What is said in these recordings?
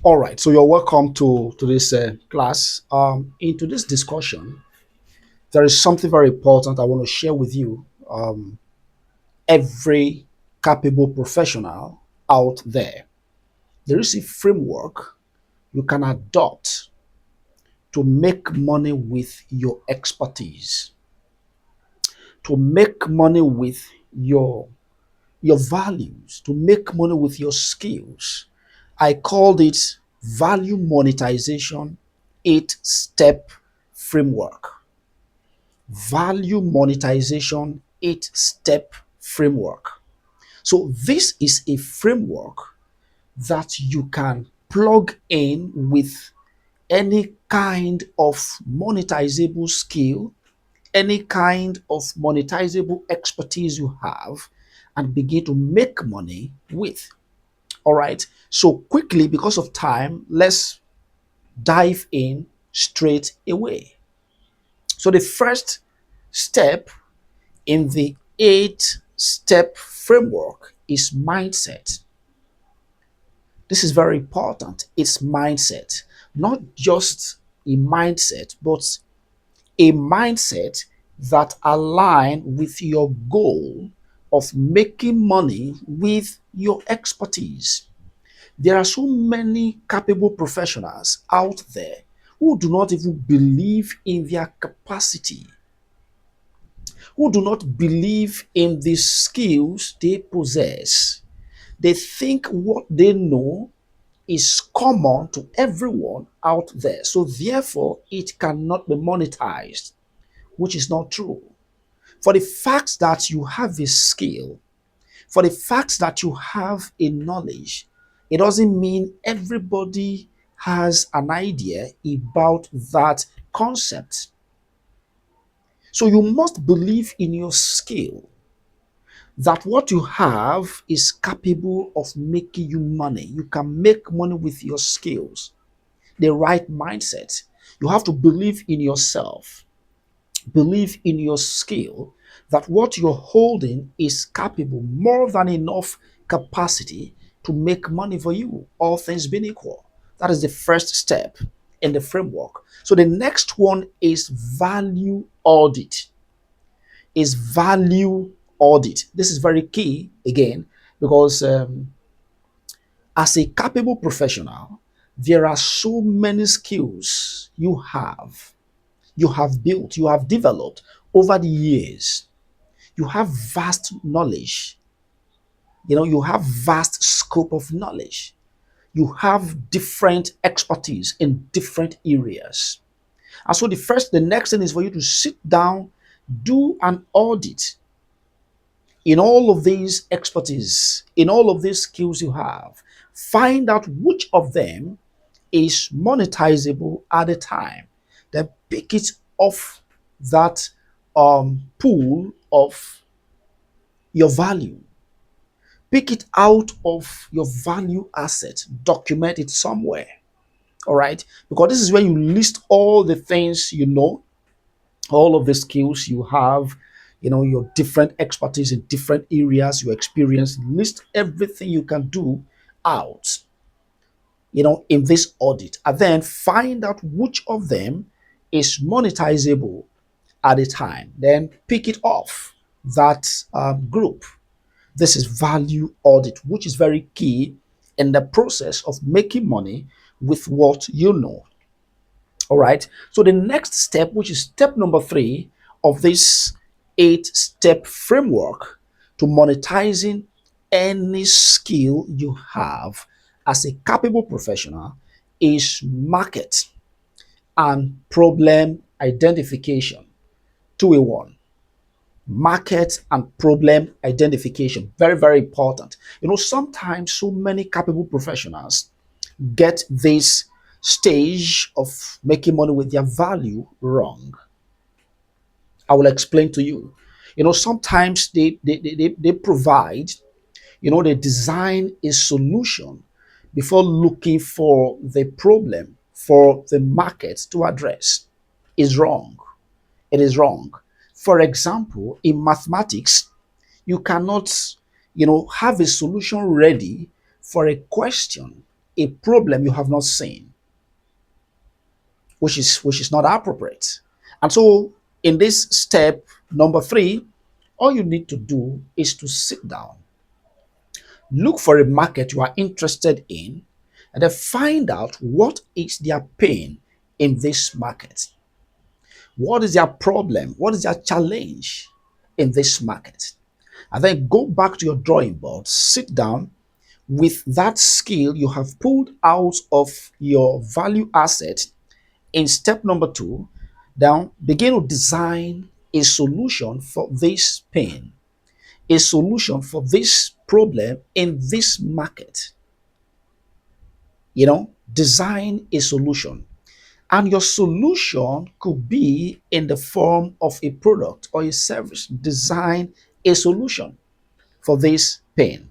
All right, so you're welcome to this class. Into this discussion, there is something very important I want to share with you. Every capable professional out there, there is a framework you can adopt to make money with your expertise, to make money with your your values, to make money with your skills. I called it value monetization 8-step framework. Value monetization 8-step framework. So, this is a framework that you can plug in with any kind of monetizable skill, any kind of monetizable expertise you have, and begin to make money with. All right. So, quickly, because of time, let's dive in straight away. So, the first step in the 8-step framework is mindset. This is very important. It's mindset, not just a mindset, but a mindset that align with your goal of making money with your expertise. There are so many capable professionals out there who do not even believe in their capacity, who do not believe in the skills they possess. They think what they know is common to everyone out there. So, therefore, it cannot be monetized, which is not true. For the fact that you have a skill, for the fact that you have a knowledge, it doesn't mean everybody has an idea about that concept. So you must believe in your skill, that what you have is capable of making you money. You can make money with your skills, the right mindset. You have to believe in yourself, believe in your skill, that what you're holding is capable, more than enough capacity to make money for you, all things being equal. That is the first step in the framework. So the next one is value audit. Is value audit. This is very key again because as a capable professional, there are so many skills you have built, you have developed over the years. You have vast knowledge. You have vast scope of knowledge. You have different expertise in different areas. And so the next thing is for you to sit down, do an audit in all of these expertise, in all of these skills you have. Find out which of them is monetizable at a time. Then pick it off that pool of your value. Pick it out of your value asset, document it somewhere. All right, because this is where you list all the things you know, all of the skills you have, your different expertise in different areas, your experience. List everything you can do out, in this audit, and then find out which of them is monetizable at a time. Then pick it off that group. This is value audit, which is very key in the process of making money with what you know. All right. So the next step, which is step number 3 of this 8-step framework to monetizing any skill you have as a capable professional, is market and problem identification. 2A1. Market and problem identification. Very, very important. Sometimes so many capable professionals get this stage of making money with their value wrong. I will explain to you. Sometimes they provide, they design a solution before looking for the problem for the market to address. Is wrong. It is wrong. For example, in mathematics, you cannot, have a solution ready for a question a problem you have not seen, which is not appropriate. And so in this step number three, all you need to do is to sit down, look for a market you are interested in, and then find out what is their pain in this market. What is their problem? What is their challenge in this market? And then go back to your drawing board, sit down with that skill you have pulled out of your value asset in step number two. Now begin to design a solution for this pain, a solution for this problem in this market. Design a solution. And your solution could be in the form of a product or a service. Design a solution for this pain.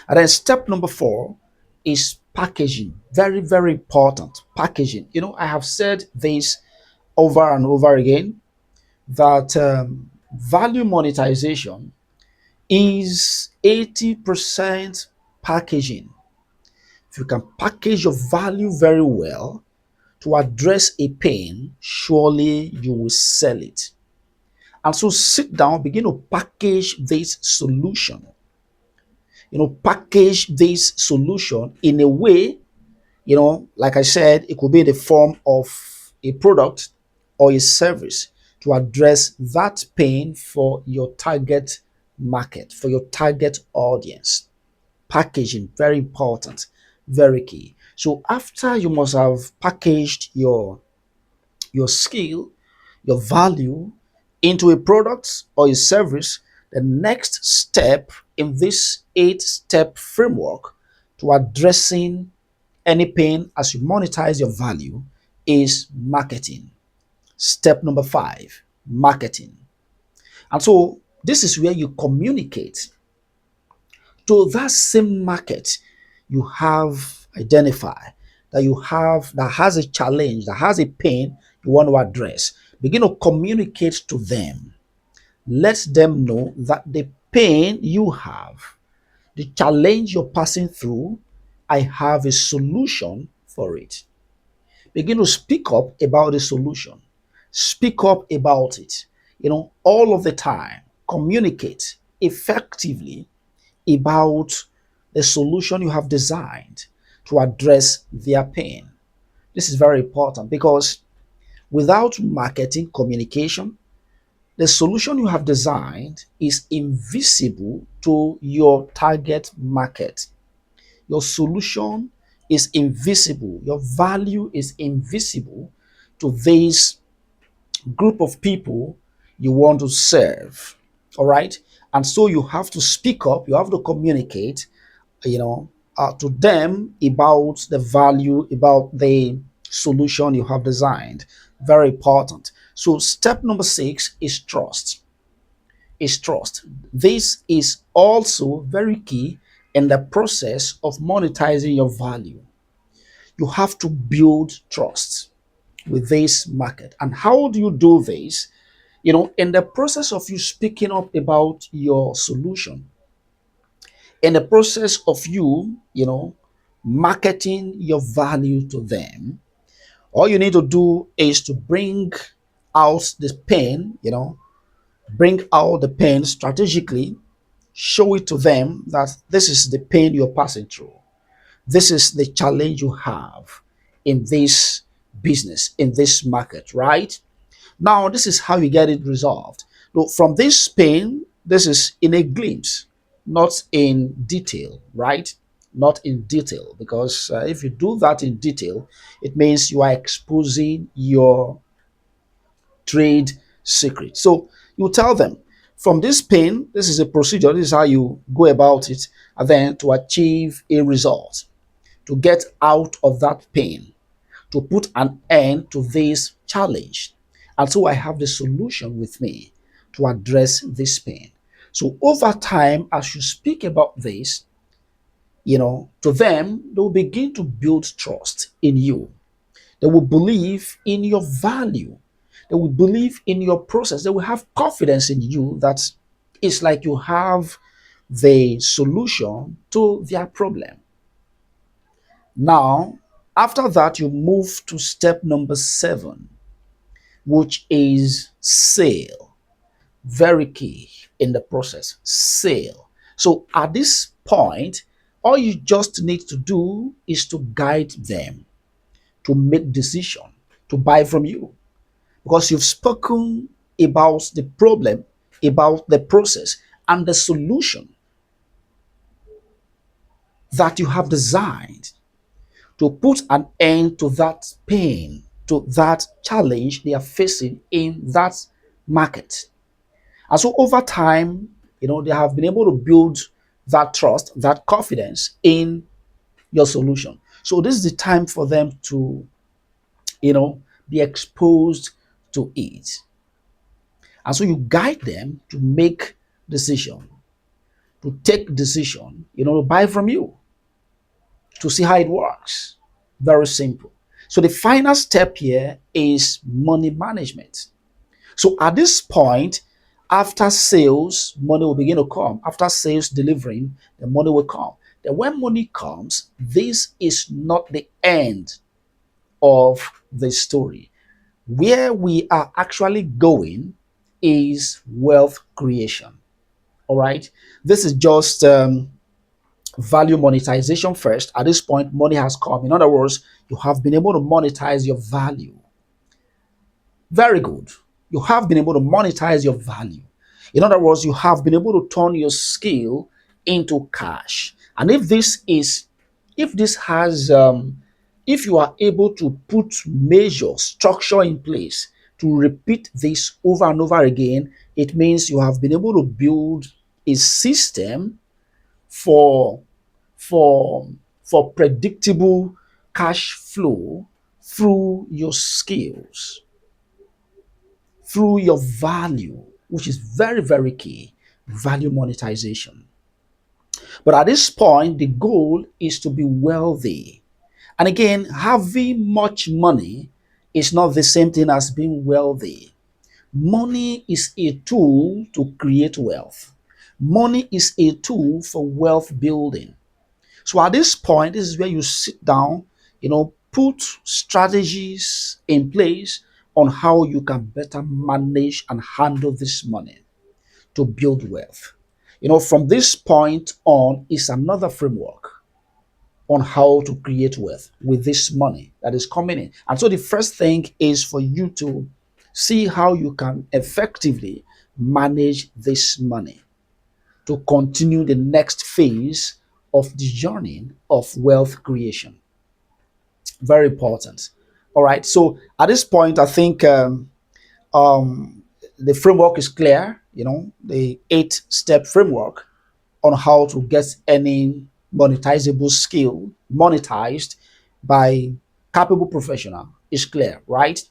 And then step number four is packaging. Very, very important. Packaging. I have said this over and over again that value monetization is 80% packaging. If you can package your value very well to address a pain, surely you will sell it. And so sit down, begin to package this solution. Package this solution in a way, like I said, it could be in the form of a product or a service to address that pain for your target market, for your target audience. Packaging, very important, very key. So after you must have packaged your skill, your value into a product or a service, the next step in this 8-step framework to addressing any pain as you monetize your value is marketing. Step number five, marketing. And so this is where you communicate to that same market you have identified, that has a challenge, that has a pain you want to address. Begin to communicate to them. Let them know that the pain you have, the challenge you're passing through, I have a solution for it. Begin to speak up about the solution. Speak up about it. All of the time. Communicate effectively about the solution you have designed to address their pain. This is very important because without marketing communication, the solution you have designed is invisible to your target market. Your solution is invisible. Your value is invisible to this group of people you want to serve. All right. And so you have to speak up, you have to communicate, to them about the value, about the solution you have designed. Very important. So step number six is trust. Is trust. This is also very key in the process of monetizing your value. You have to build trust with this market. And how do you do this? In the process of you speaking up about your solution, in the process of you, marketing your value to them, all you need to do is to bring out the pain, bring out the pain strategically, show it to them that this is the pain you're passing through. This is the challenge you have in this business, in this market, right? Now, this is how you get it resolved. From this pain, this is in a glimpse, not in detail, right? Not in detail, because if you do that in detail, it means you are exposing your trade secret. So you tell them, from this pain, this is a procedure, this is how you go about it, and then to achieve a result, to get out of that pain, to put an end to this challenge. And so I have the solution with me to address this pain. So over time, as you speak about this, to them, they will begin to build trust in you. They will believe in your value. They will believe in your process. They will have confidence in you that it's like you have the solution to their problem. Now, after that, you move to step number 7, which is sale. Very key in the process. Sale. So at this point, all you just need to do is to guide them to make decision to buy from you, because you've spoken about the problem, about the process, and the solution that you have designed to put an end to that pain, to that challenge they are facing in that market. And so over time, they have been able to build that trust, that confidence in your solution. So this is the time for them to, be exposed to it. And so you guide them to make decision, to take decision, to buy from you, to see how it works. Very simple. So the final step here is money management. So at this point, after sales, money will begin to come. After sales delivering, the money will come. Then when money comes, this is not the end of the story. Where we are actually going is wealth creation. All right. This is just value monetization first. At this point, money has come. In other words, you have been able to monetize your value. Very good. You have been able to monetize your value. In other words, you have been able to turn your skill into cash. And if this has, if you are able to put measure structure in place to repeat this over and over again, it means you have been able to build a system for for for predictable cash flow through your skills, through your value, which is very, very key. Value monetization. But at this point, the goal is to be wealthy. And again, having much money is not the same thing as being wealthy. Money is a tool to create wealth. Money is a tool for wealth building. So at this point, this is where you sit down, put strategies in place on how you can better manage and handle this money to build wealth. From this point on is another framework on how to create wealth with this money that is coming in. And so the first thing is for you to see how you can effectively manage this money to continue the next phase of the journey of wealth creation. Very important. All right. So at this point, I think um, the framework is clear. The 8-step framework on how to get any monetizable skill monetized by capable professional is clear, right?